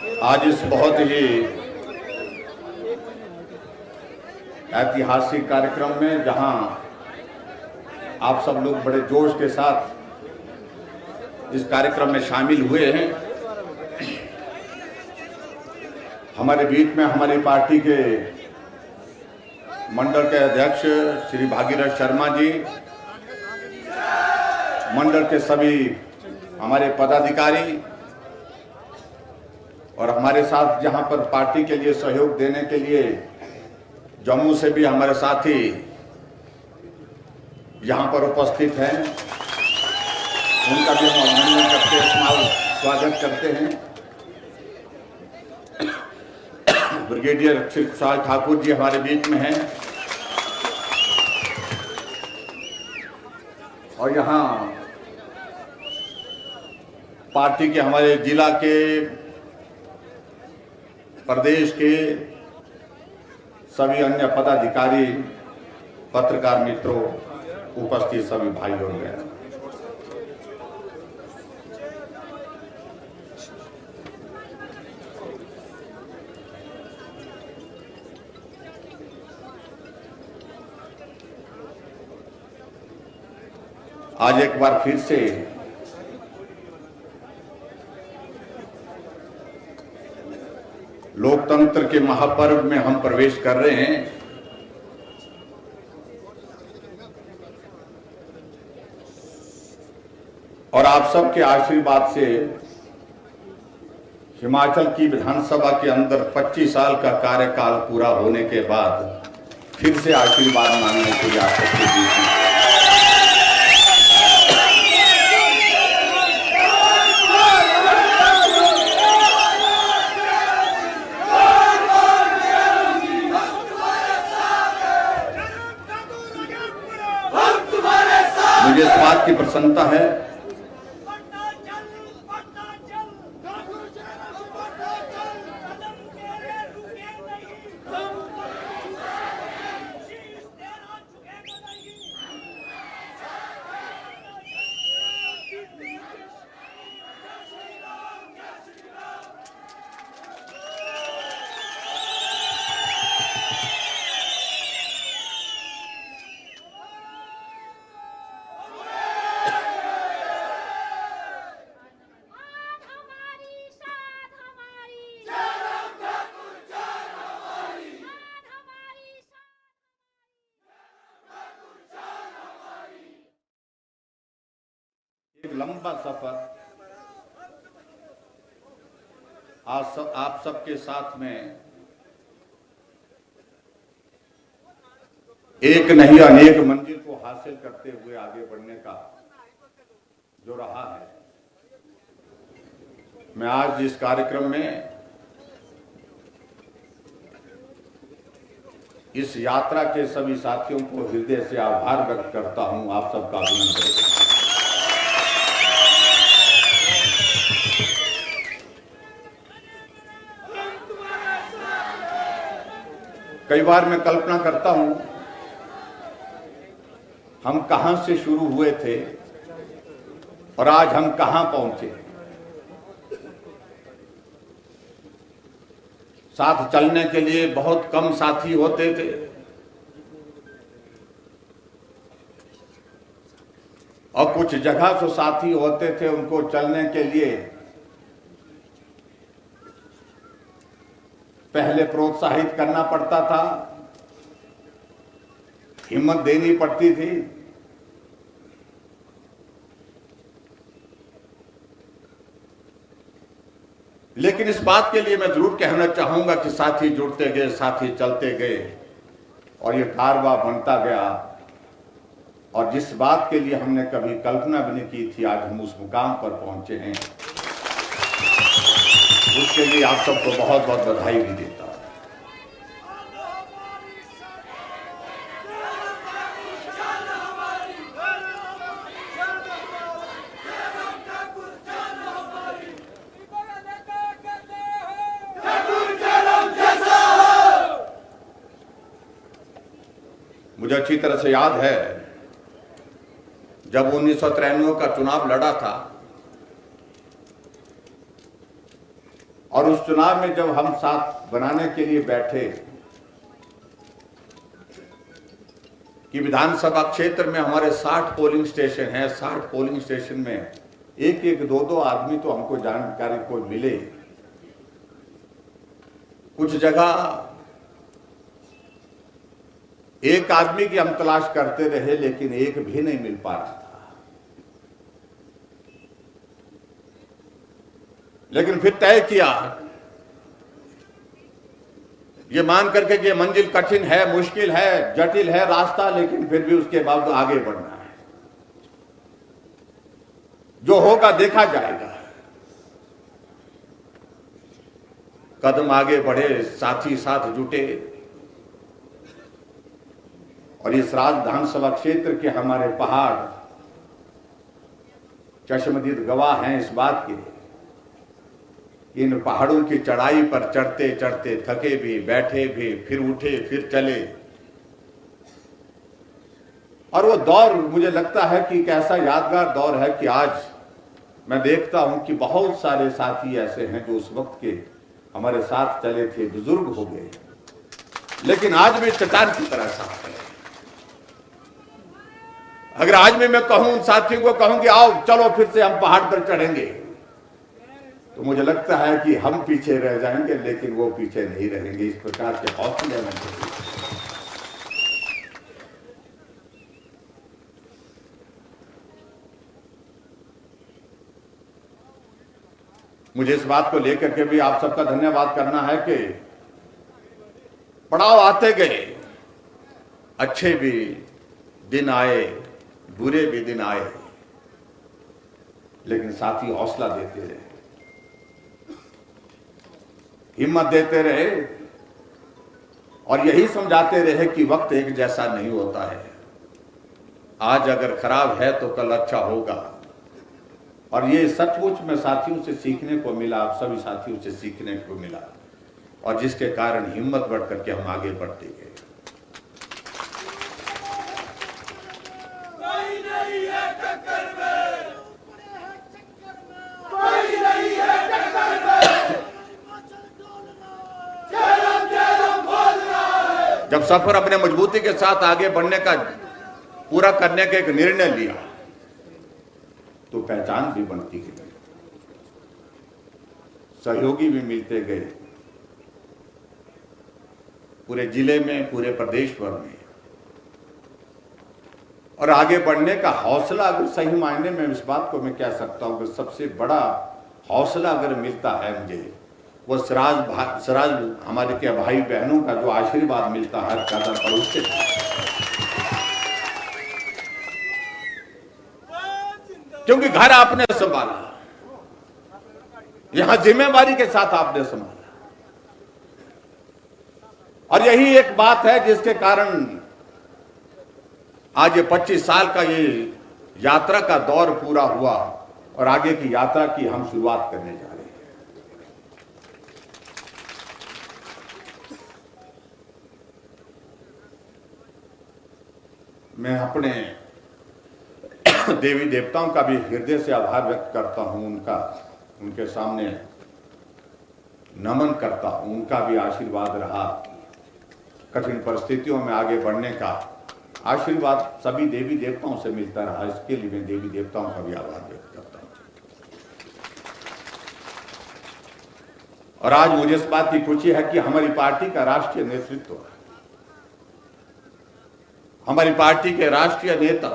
आज इस बहुत ही ऐतिहासिक कार्यक्रम में जहां आप सब लोग बड़े जोश के साथ इस कार्यक्रम में शामिल हुए हैं, हमारे बीच में हमारी पार्टी के मंडल के अध्यक्ष श्री भागीरथ शर्मा जी, मंडल के सभी हमारे पदाधिकारी और हमारे साथ जहां पर पार्टी के लिए सहयोग देने के लिए जम्मू से भी हमारे साथी यहां पर उपस्थित हैं, उनका भी हम अभिनंदन करते हैं, स्वागत करते हैं। ब्रिगेडियर श्री कुशाल ठाकुर जी हमारे बीच में हैं और यहाँ पार्टी के हमारे जिला के, प्रदेश के सभी अन्य पदाधिकारी, पत्रकार मित्रों, उपस्थित सभी भाइयों हैं। आज एक बार फिर से लोकतंत्र के महापर्व में हम प्रवेश कर रहे हैं। और आप सबके आशीर्वाद से हिमाचल की विधानसभा के अंदर 25 साल का कार्यकाल पूरा होने के बाद फिर से आशीर्वाद मांगने के लिए आप सबके बीच में मुझे इस बात की प्रसन्नता है एक लंबा सफर आज आप सबके साथ में एक नहीं अनेक मंजिल को हासिल करते हुए आगे बढ़ने का जो रहा है, मैं आज इस कार्यक्रम में इस यात्रा के सभी साथियों को हृदय से आभार व्यक्त करता हूं। आप सबका अभिनंदन करता हूं। कई बार मैं कल्पना करता हूं हम कहां से शुरू हुए थे और आज हम कहां पहुंचे। साथ चलने के लिए बहुत कम साथी होते थे और कुछ जगह जो साथी होते थे उनको चलने के लिए पहले प्रोत्साहित करना पड़ता था, हिम्मत देनी पड़ती थी। लेकिन इस बात के लिए मैं जरूर कहना चाहूंगा कि साथी जुड़ते गए, साथी चलते गए और ये कारवा बनता गया। और जिस बात के लिए हमने कभी कल्पना भी नहीं की थी, आज हम उस मुकाम पर पहुंचे हैं। उसके लिए आप सबको बहुत बहुत बधाई भी देता हूं। मुझे अच्छी तरह से याद है जब 1993 का चुनाव लड़ा था और उस चुनाव में जब हम साथ बनाने के लिए बैठे कि विधानसभा क्षेत्र में हमारे 60 पोलिंग स्टेशन हैं, 60 पोलिंग स्टेशन में एक एक दो दो आदमी तो हमको जानकारी को मिले। कुछ जगह एक आदमी की हम तलाश करते रहे लेकिन एक भी नहीं मिल पा रहा था। लेकिन फिर तय किया ये मान करके कि मंजिल कठिन है, मुश्किल है, जटिल है रास्ता, लेकिन फिर भी उसके बाद आगे बढ़ना है। जो होगा देखा जाएगा। कदम आगे बढ़े, साथी साथ जुटे और इस विधानसभा क्षेत्र के हमारे पहाड़ चश्मदीद गवाह हैं इस बात के। इन पहाड़ों की चढ़ाई पर चढ़ते चढ़ते थके भी, बैठे भी, फिर उठे, फिर चले। और वो दौर मुझे लगता है कि एक ऐसा यादगार दौर है कि आज मैं देखता हूं कि बहुत सारे साथी ऐसे हैं जो उस वक्त के हमारे साथ चले थे, बुजुर्ग हो गए, लेकिन आज भी चट्टान की तरह साथ है। अगर आज भी मैं कहूं उन साथियों को कहूं कि आओ चलो फिर से हम पहाड़ पर चढ़ेंगे, तो मुझे लगता है कि हम पीछे रह जाएंगे, लेकिन वो पीछे नहीं रहेंगे। इस प्रकार के हौसले में मुझे इस बात को लेकर के भी आप सबका धन्यवाद करना है कि पड़ाव आते गए, अच्छे भी दिन आए, बुरे भी दिन आए, लेकिन साथी हौसला देते रहे, हिम्मत देते रहे और यही समझाते रहे कि वक्त एक जैसा नहीं होता है। आज अगर खराब है तो कल अच्छा होगा। और ये सचमुच में साथियों से सीखने को मिला, आप सभी साथियों से सीखने को मिला, और जिसके कारण हिम्मत बढ़ करके हम आगे बढ़ते गए। जब सफर अपने मजबूती के साथ आगे बढ़ने का, पूरा करने का एक निर्णय लिया, तो पहचान भी बनती गई, सहयोगी भी मिलते गए, पूरे जिले में, पूरे प्रदेश भर में। और आगे बढ़ने का हौसला, अगर सही मायने में इस बात को मैं कह सकता हूं कि सबसे बड़ा हौसला अगर मिलता है मुझे, वो सिराज हमारे के भाई बहनों का जो आशीर्वाद मिलता है कदम पर, उससे। क्योंकि घर आपने संभाला, यहां जिम्मेवारी के साथ आपने संभाला, और यही एक बात है जिसके कारण आज ये 25 साल का ये यात्रा का दौर पूरा हुआ और आगे की यात्रा की हम शुरुआत करने जा रहे हैं। मैं अपने देवी देवताओं का भी हृदय से आभार व्यक्त करता हूं, उनके सामने नमन करता हूं। उनका भी आशीर्वाद रहा, कठिन परिस्थितियों में आगे बढ़ने का आशीर्वाद सभी देवी देवताओं से मिलता रहा। इसके लिए मैं देवी देवताओं का भी आभार व्यक्त करता हूं। और आज मुझे इस बात की खुशी है कि हमारी पार्टी का राष्ट्रीय नेतृत्व, हमारी पार्टी के राष्ट्रीय नेता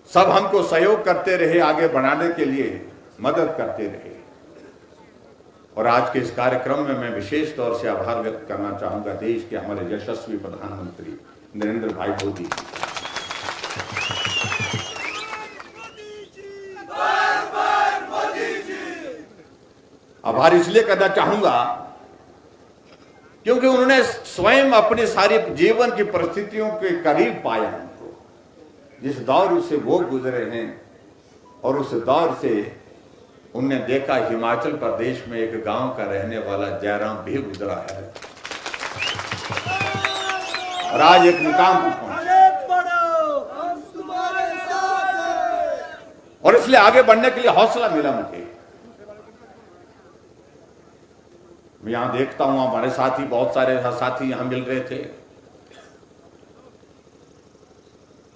सब हमको सहयोग करते रहे, आगे बढ़ाने के लिए मदद करते रहे। और आज के इस कार्यक्रम में मैं विशेष तौर से आभार व्यक्त करना चाहूंगा देश के हमारे यशस्वी प्रधानमंत्री नरेंद्र भाई मोदी। आभार इसलिए करना चाहूंगा क्योंकि उन्होंने स्वयं अपने सारी जीवन की परिस्थितियों के करीब पाया हमको, जिस दौर से वो गुजरे हैं, और उस दौर से उनने देखा हिमाचल प्रदेश में एक गांव का रहने वाला जयराम भी गुजरा है और आज एक मुकाम पर पहुंचा, और इसलिए आगे बढ़ने के लिए हौसला मिला मुझे। मैं यहाँ देखता हूँ हमारे साथी, बहुत सारे साथी यहाँ मिल रहे थे।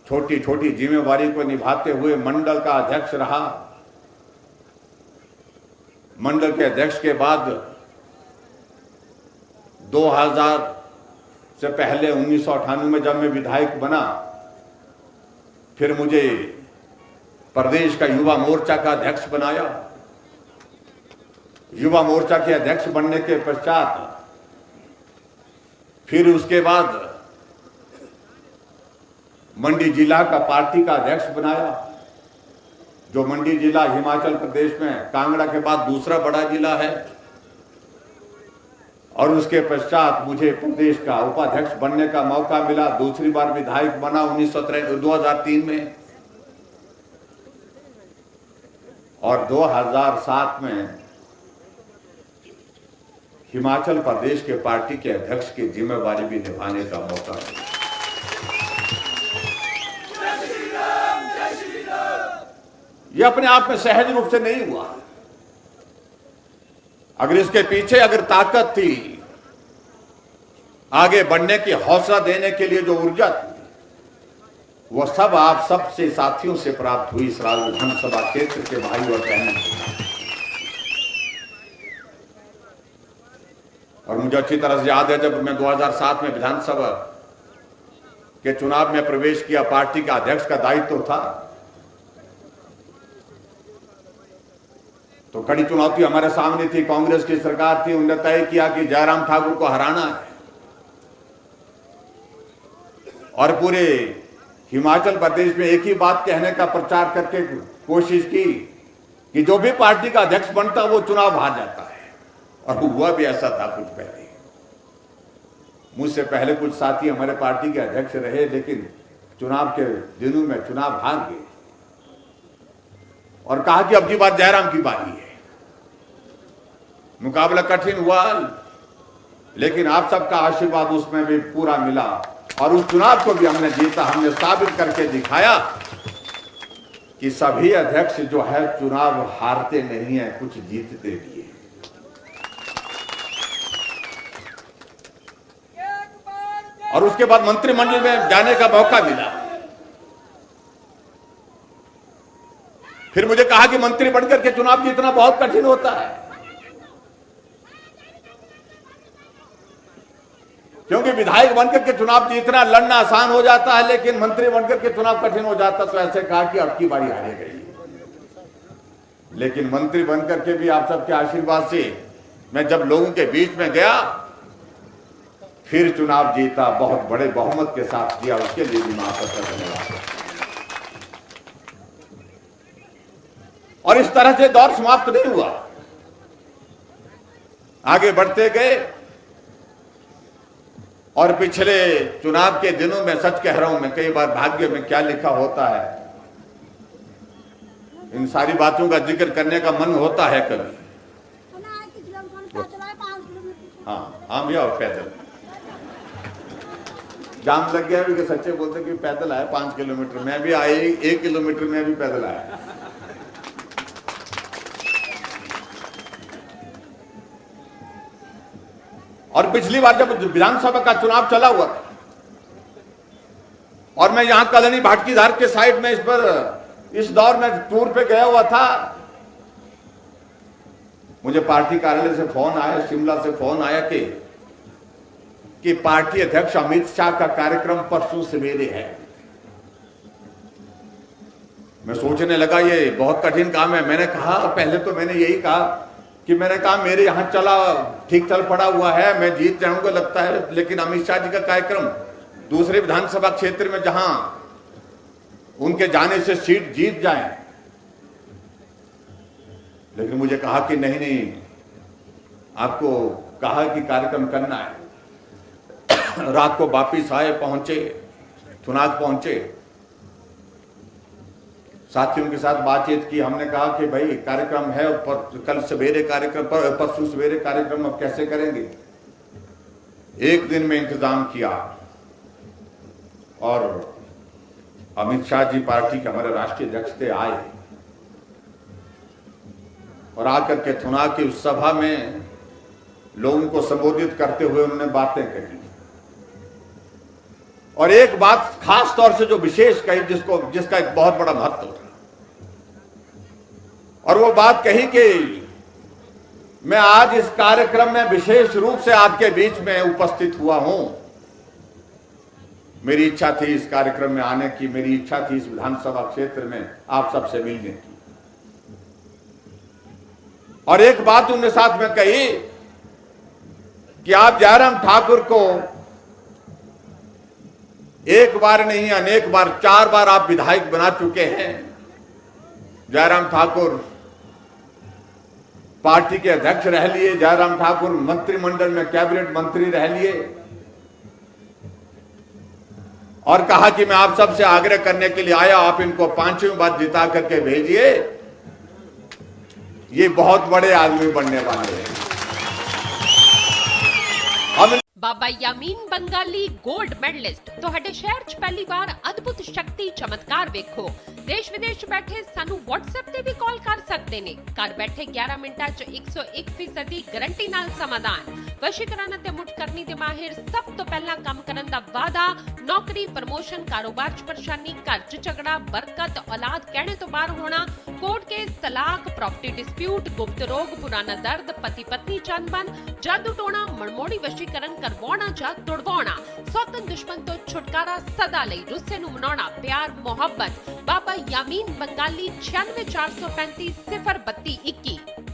छोटी छोटी जिम्मेवारी को निभाते हुए मंडल का अध्यक्ष रहा। मंडल के अध्यक्ष के बाद 2000 से पहले 1998 में जब मैं विधायक बना, फिर मुझे प्रदेश का युवा मोर्चा का अध्यक्ष बनाया। युवा मोर्चा के अध्यक्ष बनने के पश्चात फिर उसके बाद मंडी जिला का पार्टी का अध्यक्ष बनाया, जो मंडी जिला हिमाचल प्रदेश में कांगड़ा के बाद दूसरा बड़ा जिला है। और उसके पश्चात मुझे प्रदेश का उपाध्यक्ष बनने का मौका मिला। दूसरी बार विधायक बना 2003 में, और 2007 में हिमाचल प्रदेश के पार्टी के अध्यक्ष की जिम्मेवारी भी निभाने का मौका मिला। यह अपने आप में सहज रूप से नहीं हुआ। अगर इसके पीछे अगर ताकत थी, आगे बढ़ने की हौसला देने के लिए जो ऊर्जा थी, वह सब आप सबसे साथियों से प्राप्त हुई इस राज्य विधानसभा क्षेत्र के भाई और बहनों। और मुझे अच्छी तरह से याद है, जब मैं 2007 में विधानसभा के चुनाव में प्रवेश किया, पार्टी का अध्यक्ष का दायित्व था, तो कड़ी चुनौती हमारे सामने थी। कांग्रेस की सरकार थी, उन्होंने तय किया कि जयराम ठाकुर को हराना है, और पूरे हिमाचल प्रदेश में एक ही बात कहने का प्रचार करके कोशिश की कि जो भी पार्टी का अध्यक्ष बनता वो चुनाव हार जाता है। और हुआ भी ऐसा था। कुछ पहले मुझसे पहले कुछ साथी हमारे पार्टी के अध्यक्ष रहे, लेकिन चुनाव के दिनों में चुनाव हार गए और कहा कि अब की बात जयराम की बारी है। मुकाबला कठिन हुआ, लेकिन आप सबका आशीर्वाद उसमें भी पूरा मिला, और उस चुनाव को भी हमने जीता। हमने साबित करके दिखाया कि सभी अध्यक्ष जो है चुनाव हारते नहीं है, कुछ जीतते भी है। और उसके बाद मंत्रिमंडल में जाने का मौका मिला। फिर मुझे कहा कि मंत्री बनकर के चुनाव जीतना बहुत कठिन होता है, क्योंकि विधायक बनकर के चुनाव जीतना, लड़ना आसान हो जाता है, लेकिन मंत्री बनकर के चुनाव कठिन हो जाता। तो ऐसे कहा कि अब की बारी हारे गई। लेकिन मंत्री बनकर के भी आप सबके आशीर्वाद से मैं जब लोगों के बीच में गया, फिर चुनाव जीता, बहुत बड़े बहुमत के साथ किया। उसके लिए भी मैं आपका धन्यवाद। और इस तरह से दौर समाप्त नहीं हुआ, आगे बढ़ते गए। और पिछले चुनाव के दिनों में सच कह रहा हूं मैं, कई बार भाग्य में क्या लिखा होता है, इन सारी बातों का जिक्र करने का मन होता है कभी। हाँ भैया, पैदल जाम लग गया भी कि सच्चे बोलते कि पैदल आए 5 किलोमीटर। मैं भी आए 1 किलोमीटर में भी पैदल आया। और पिछली बार जब विधानसभा का चुनाव चला हुआ था, और मैं यहां कॉलोनी भाटकीधार के साइड में इस दौर में टूर पे गया हुआ था, मुझे पार्टी कार्यालय से फोन आया, शिमला से फोन आया कि पार्टी अध्यक्ष अमित शाह का कार्यक्रम परसों सवेरे है। मैं सोचने लगा ये बहुत कठिन काम है। मैंने कहा, पहले तो मैंने यही कहा कि मैंने कहा मेरे यहां ठीक चल पड़ा हुआ है, मैं जीत जाऊंगा लगता है, लेकिन अमित शाह जी का कार्यक्रम दूसरे विधानसभा क्षेत्र में जहां उनके जाने से सीट जीत जाए। लेकिन मुझे कहा कि नहीं, आपको कहा कि कार्यक्रम करना है। रात को वापिस आए, पहुंचे, थुनाग पहुंचे, साथियों के साथ बातचीत की। हमने कहा कि भाई कार्यक्रम है, कल सवेरे कार्यक्रम, परसों सवेरे कार्यक्रम, अब कैसे करेंगे। एक दिन में इंतजाम किया, और अमित शाह जी पार्टी के हमारे राष्ट्रीय अध्यक्ष थे, आए, और आकर के थुनाग की उस सभा में लोगों को संबोधित करते हुए उन्होंने बातें कही, और एक बात खास तौर से जो विशेष कही, जिसका एक बहुत बड़ा महत्व था, और वो बात कही कि मैं आज इस कार्यक्रम में विशेष रूप से आपके बीच में उपस्थित हुआ हूं। मेरी इच्छा थी इस कार्यक्रम में आने की, मेरी इच्छा थी इस विधानसभा क्षेत्र में आप सबसे मिलने की। और एक बात उन्होंने साथ में कही कि आप जयराम ठाकुर को एक बार नहीं अनेक बार, 4 बार आप विधायक बना चुके हैं। जयराम ठाकुर पार्टी के अध्यक्ष रह लिए, जयराम ठाकुर मंत्रिमंडल में कैबिनेट मंत्री रह लिए, और कहा कि मैं आप सबसे आग्रह करने के लिए आया, आप इनको 5वीं बार जिता करके भेजिए, ये बहुत बड़े आदमी बनने वाले हैं। हम बाबा यामीन बंगाली गोल्ड मैडलिस्ट ਤੁਹਾਡੇ ਸ਼ਹਿਰ 'ਚ ਪਹਿਲੀ ਵਾਰ ਅਦਭੁਤ ਸ਼ਕਤੀ ਚਮਤਕਾਰ ਵੇਖੋ। ਦੇਸ਼ ਵਿਦੇਸ਼ 'ਚ ਬੈਠੇ ਸਾਨੂੰ WhatsApp ਤੇ ਵੀ ਕਾਲ ਕਰ ਸਕਦੇ ਨੇ। ਘਰ ਬੈਠੇ 11 ਮਿੰਟਾਂ 'ਚ 101% ਦੀ ਗਾਰੰਟੀ ਨਾਲ ਸਮਾਧਾਨ। ਵਸ਼ੀਕਰਨ ਅਤੇ ਮੁਠਕਰਨੀ ਦੇ ਮਾਹਿਰ ਸਭ ਤੋਂ ਪਹਿਲਾਂ ਕੰਮ ਕਰਨ ਦਾ ਵਾਅਦਾ। ਨੌਕਰੀ, ਪ੍ਰਮੋਸ਼ਨ, ਕਾਰੋਬਾਰ 'ਚ ਪਰੇਸ਼ਾਨੀ, ਘਰ 'ਚ ਝਗੜਾ, ਬਰਕਤ, ਔਲਾਦ ਕਹਿਣੇ ਤੋਂ ਬਾਹਰ ਹੋਣਾ, ਕੋਰਟ ਕੇਸ, ਤਲਾਕ, ਪ੍ਰਾਪਰਟੀ ਡਿਸਪਿਊਟ, ਗੁਪਤ ਰੋਗ, ਪੁਰਾਣਾ ਦਰਦ, ਪਤੀ ਪਤਨੀ ਚੰਦਬਨ, ਜਾਦੂ ਟੋਣਾ, ਮਨਮੋੜੀ ਵਸ਼ੀਕਰਨ ਕਰਵਾਉਣਾ ਜਾਂ ਤੁੜਵਾਉਣਾ, ਸੌਤਨ ਦੁਸ਼ਮਣ ਤੋਂ ਛੁਟਕਾਰਾ, ਸਦਾ ਲਈ ਰੁੱਸੇ ਨੂੰ ਮਨਾਉਣਾ, ਪਿਆਰ, ਮੁਹੱਬਤ। ਬਾਬਾ यामीन बंगाली 96 435 032 21।